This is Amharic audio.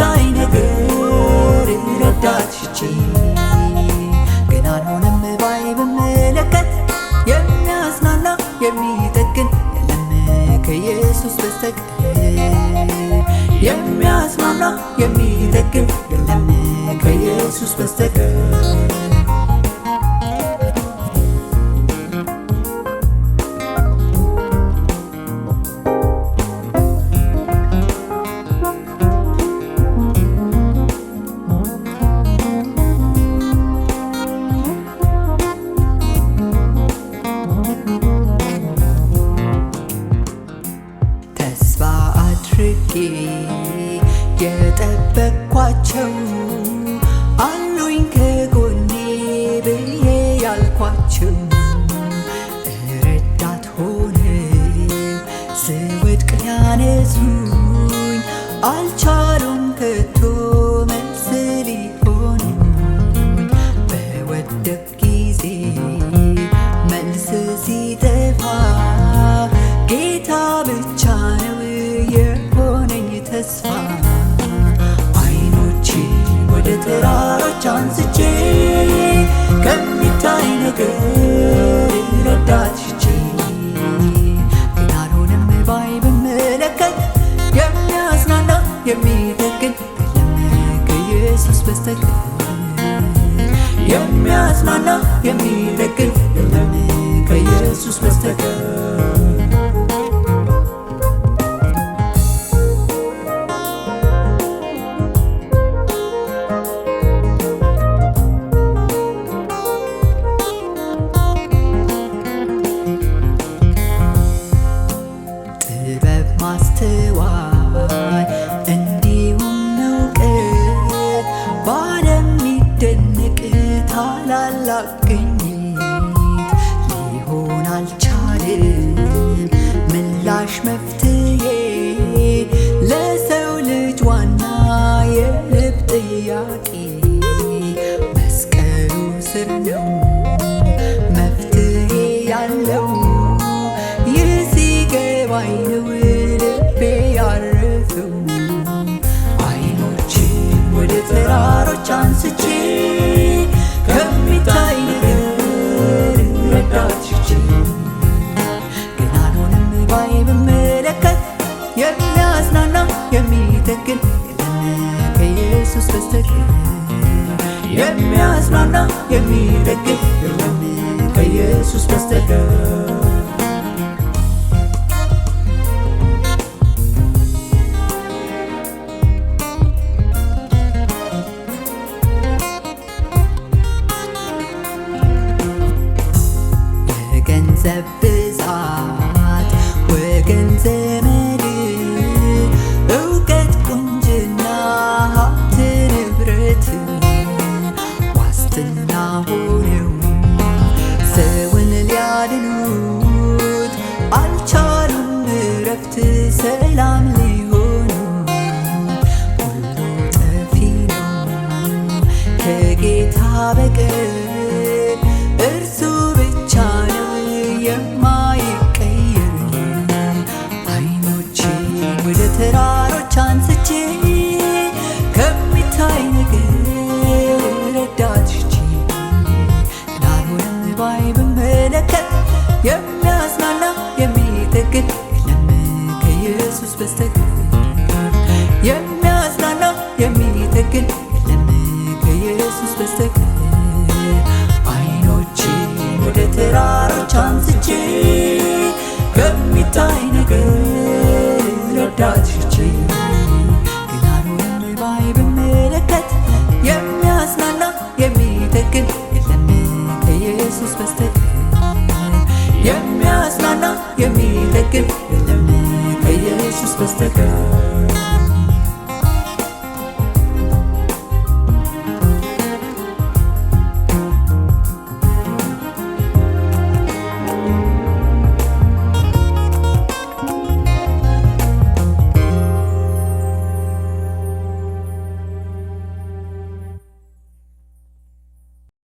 ከሚታይ ነገር ረዳት ሽቼ ግን አልሆነም ባይ ብመለከት የሚያጽናና የሚጠግን የለም ከኢየሱስ በስተቀር የሚያጽናና የሚጠግን የለም ከኢየሱስ በስተቀር ተስፋ አድርጌ የጠበቅኳቸው አሉኝ ከጎኔ ብዬ ያልኳቸው ረዳት ሆነው ስወድቅ ሊያነሱኝ አልቻሉም ከቶ መልስ ሊሆኑኝ በወደቅ ጊዜ መልስ ሲጠፋ ጌታ ብቻ ነው የሆነኝ ተስፋ አይኖቼን ወደ ተራሮች አንስቼ ከሚታይ ነገር ረዳት ሽቼ ግን አልሆነም ባይ ብመለከት የሚያጽናና የሚጠግን የለም ከኢየሱስ በስተቀር የሚያጽናና የሚጠግን የለም ከኢየሱስ በስተቀር ጥበብ ማስተዋል እንዲሁም እውቀት በዓለም ሚደነቅ ታላላቅ ግኝት ሊሆን አልቻለም ምላሽ መፍትሄ ለሰው ልጅ ዋና የልብ ጥያቄ መስቀሉ ስር ነው መፍትሄ ያለው ሲገባኝ ነው ልቤ ያረፈው አይኖቼን ወደ ተራሮች አንስቼ ከሚታይ ነገር ረዳት ሽቼ ግን አልሆነም ባይ ብመለከት የሚያጽናና የሚጠግን የለም ከኢየሱስ በስተቀር የሚያጽናና የሚጠግን የለም ከኢየሱስ በስተቀር ገንዘብ ብዛት ወገን ዘመድ እውቀት ቁንጅና ሀብት ንብረት ዋስትና ሆነው ሰውን ሊያድኑት አልቻሉም እረፍት ሰላም ሊሆኑ ሁሉ ጠፊ ነው ከጌታ በቀር እርሱ ብቻ ነው የማይቀየር አይኖቼን ወደ ተራሮች አንስቼ ከሚታይ ነገር ረዳት ሽቼ ግን አልሆነም ባይ ብመለከት የሚያጽናና የሚጠግን የለም ከኢየሱስ በስተቀር የሚያጽናና የሚጠግን የለም ከኢየሱስ በስተቀር አይኖቼን ወደ ተራሮች አንስቼ